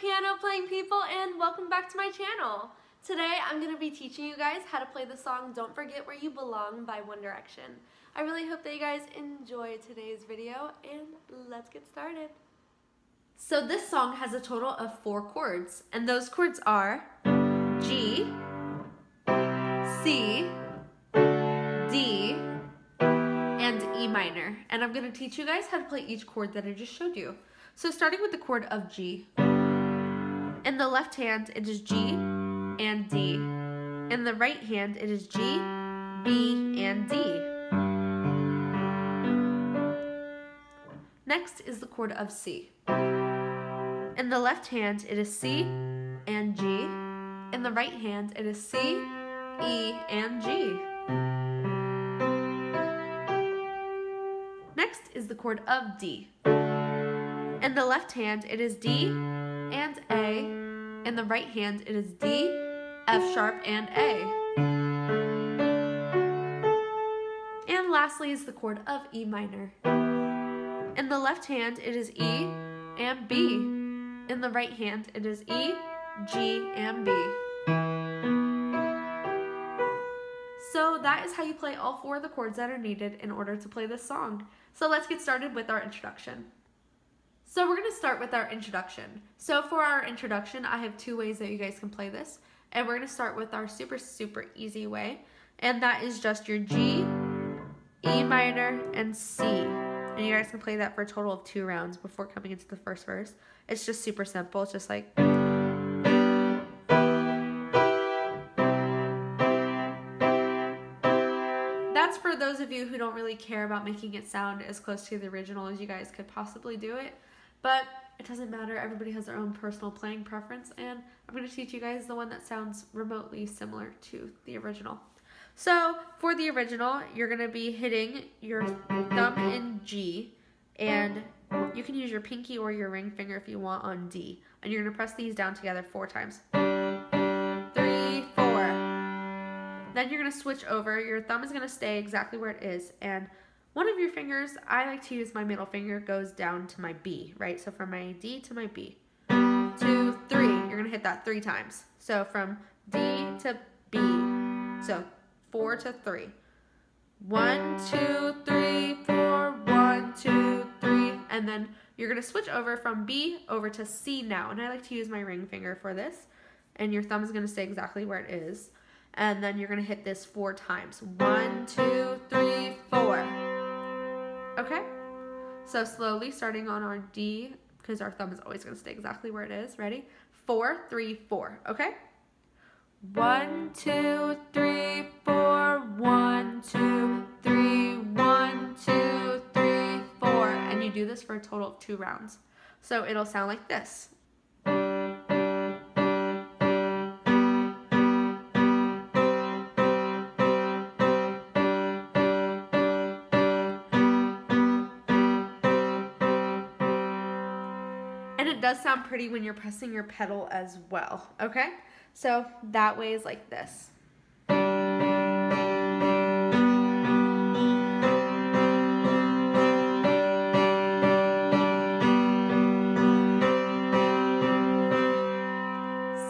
piano playing people, and welcome back to my channel. Today I'm going to be teaching you guys how to play the song Don't Forget Where You Belong by One Direction. I really hope that you guys enjoy today's video, and let's get started. So this song has a total of 4 chords, and those chords are G, C, D, and E minor. And I'm going to teach you guys how to play each chord that I just showed you. So starting with the chord of G. In the left hand, it is G and D. In the right hand, it is G, B, and D. Next is the chord of C. In the left hand, it is C and G. In the right hand, it is C, E, and G. Next is the chord of D. In the left hand, it is D and A. In the right hand, it is D, F sharp, and A. And lastly is the chord of E minor. In the left hand, it is E and B. In the right hand, it is E, G, and B. So that is how you play all 4 of the chords that are needed in order to play this song. So let's get started with our introduction. So we're going to start with our introduction. So for our introduction, I have 2 ways that you guys can play this. And we're going to start with our super easy way. And that is just your G, E minor, and C. And you guys can play that for a total of 2 rounds before coming into the first verse. It's just super simple. It's just like... That's for those of you who don't really care about making it sound as close to the original as you guys could possibly do it. But it doesn't matter. Everybody has their own personal playing preference, and I'm going to teach you guys the one that sounds remotely similar to the original. So for the original, you're going to be hitting your thumb in G, and you can use your pinky or your ring finger if you want on D. And you're going to press these down together 4 times. 3, 4. Then you're going to switch over. Your thumb is going to stay exactly where it is, and one of your fingers, I like to use my middle finger, goes down to my B, right? So from my D to my B. 2, 3. You're going to hit that 3 times. So from D to B. So 4 to 3. 1, 2, 3, 4. 1, 2, 3. And then you're going to switch over from B over to C now. And I like to use my ring finger for this. And your thumb is going to stay exactly where it is. And then you're going to hit this 4 times. 1, 2, 3, 4. Okay? So slowly starting on our D, because our thumb is always going to stay exactly where it is. Ready? 4, 3, 4. Okay? 1, 2, 3, 4. 1, 2, 3. 1, 2, 3, 4. And you do this for a total of 2 rounds. So it'll sound like this. And it does sound pretty when you're pressing your pedal as well, okay? So that way is like this.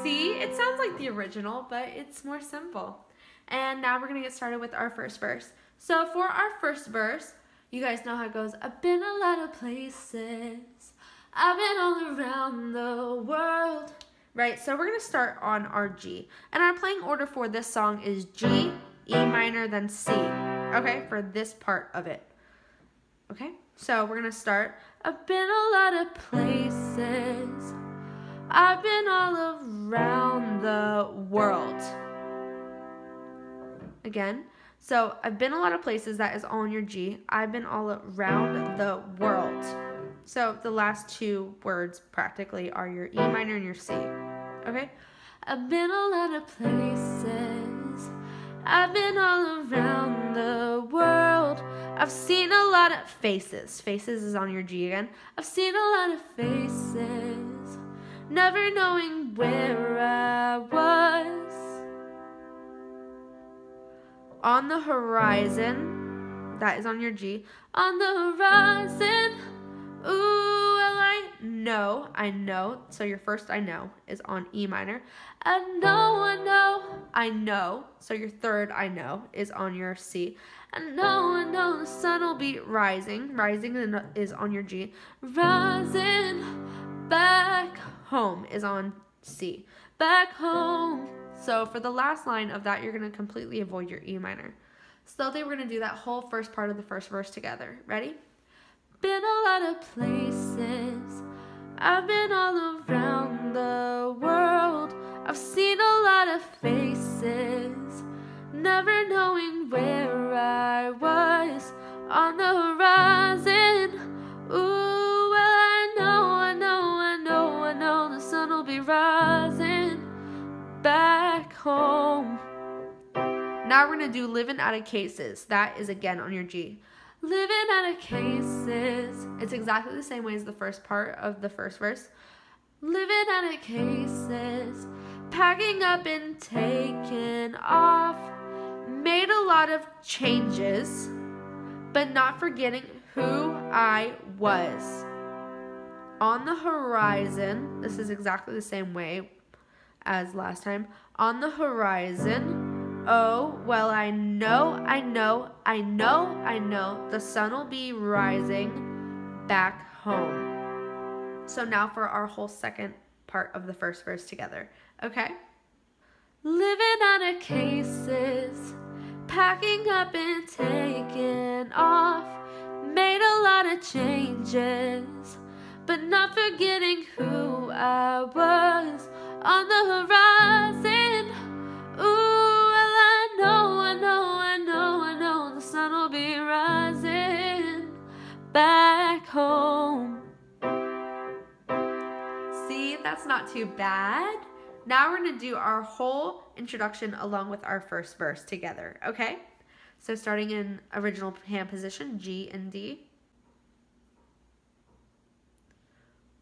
See, it sounds like the original, but it's more simple. And now we're gonna get started with our first verse. So for our first verse, you guys know how it goes. I've been a lot of places. I've been all around the world. Right, so we're going to start on our G. And our playing order for this song is G, E minor, then C. Okay, for this part of it. Okay, so we're going to start. I've been a lot of places. I've been all around the world. Again, so I've been a lot of places. That is all in your G. I've been all around the world. So the last 2 words practically are your E minor and your C. Okay? I've been a lot of places. I've been all around the world. I've seen a lot of faces. Faces is on your G again. I've seen a lot of faces. Never knowing where I was. On the horizon. That is on your G. On the horizon. Ooh, I like know, I know, so your first I know is on E minor. I know, so your third I know is on your C. I know the sun will be rising. Rising is on your G. Rising back home is on C. Back home. So for the last line of that, you're going to completely avoid your E minor. Slowly, we're going to do that whole first part of the first verse together. Ready? Been a lot of places. I've been all around the world. I've seen a lot of faces, never knowing where I was on the horizon. Ooh, well, I know the sun will be rising back home. Now we're going to do living out of cases. That is again on your G. Living out of cases. It's exactly the same way as the first part of the first verse. Living out of cases. Packing up and taking off. Made a lot of changes, but not forgetting who I was. On the horizon. This is exactly the same way as last time. On the horizon. Oh, well, I know, the sun will be rising back home. So now for our whole second part of the first verse together, okay? Living out of cases, packing up and taking off, made a lot of changes, but not forgetting who I was on the horizon. Ooh, I know, the sun will be rising back home. See, that's not too bad. Now we're going to do our whole introduction along with our first verse together, okay? So starting in original hand position, G and D.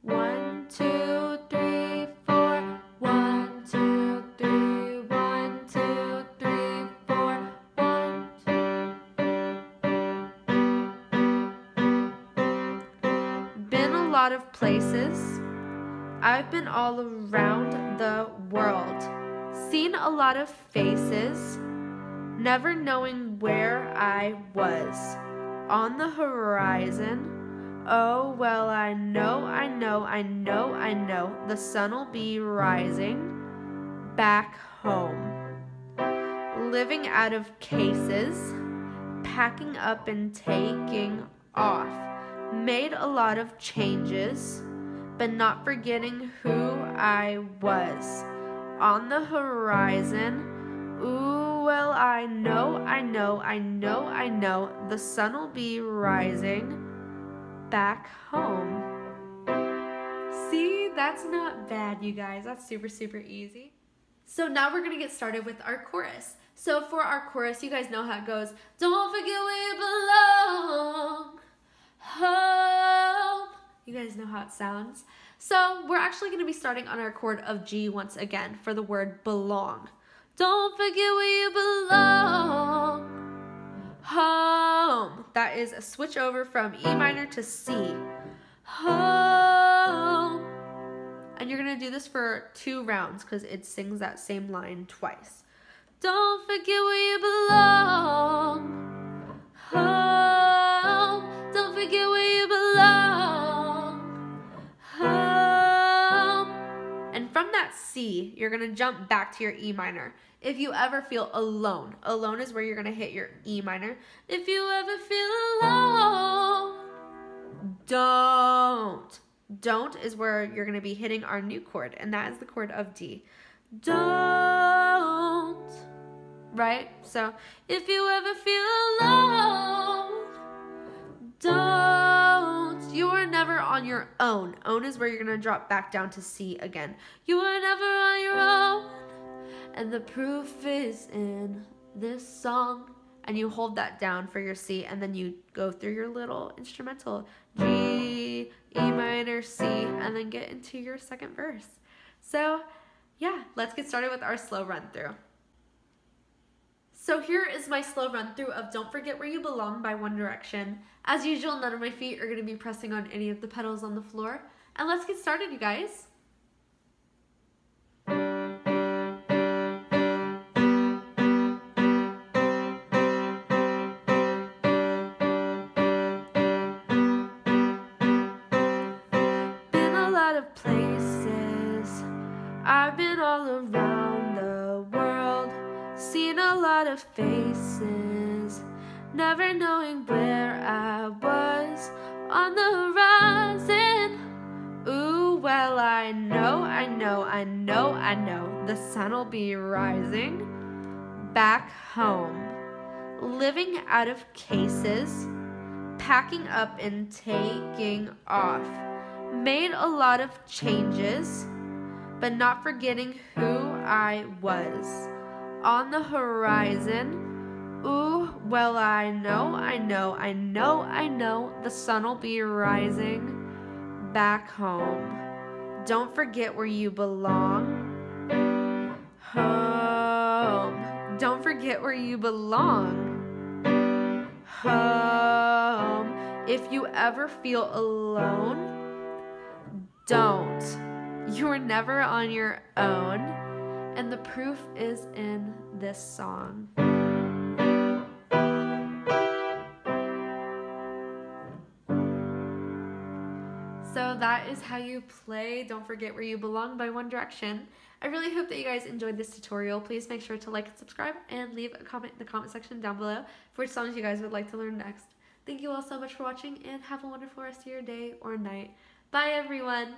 1, 2, 3, 4. 1, 2, 3. 1, 2, 3, 4. 1, 2. Been a lot of places. I've been all around the world. Seen a lot of faces. Never knowing where I was. On the horizon. Oh, well, I know, the sun will be rising back home. Living out of cases, packing up and taking off. Made a lot of changes, but not forgetting who I was. On the horizon, ooh, well, I know, the sun will be rising back home. See, that's not bad, you guys. That's super, super easy. So now we're going to get started with our chorus. So for our chorus, you guys know how it goes. Don't forget where you belong. Home. You guys know how it sounds. So we're actually going to be starting on our chord of G once again for the word belong. Don't forget where you belong. Home. That is a switch over from E minor to C. Home. And you're going to do this for 2 rounds because it sings that same line twice. Don't forget where you belong. Home. Don't forget where you belong. Home. And from that C, you're going to jump back to your E minor. If you ever feel alone, alone is where you're going to hit your E minor. If you ever feel alone, don't is where you're going to be hitting our new chord, and that is the chord of D. Don't, right? So if you ever feel alone, don't. You are never on your own. Own is where you're going to drop back down to C again. You are never on your own. And the proof is in this song. And you hold that down for your C, and then you go through your little instrumental. G, E minor, C, and then get into your second verse. So, yeah, let's get started with our slow run through. So here is my slow run through of Don't Forget Where You Belong by One Direction. As usual, none of my feet are going to be pressing on any of the pedals on the floor. And let's get started, you guys. Been a lot of places, I've been all around the world, seen a lot of faces, never knowing where I was on the horizon. Ooh, well, I know, the sun'll be rising back home, living out of cases, packing up and taking off. Made a lot of changes, but not forgetting who I was on the horizon. Ooh, well, I know, the sun'll be rising back home. Don't forget where you belong. Home. Don't forget where you belong. Home. If you ever feel alone, don't. You're never on your own. And the proof is in this song. So that is how you play Don't Forget Where You Belong by One Direction. I really hope that you guys enjoyed this tutorial. Please make sure to like and subscribe and leave a comment in the comment section down below for which songs you guys would like to learn next. Thank you all so much for watching and have a wonderful rest of your day or night. Bye everyone!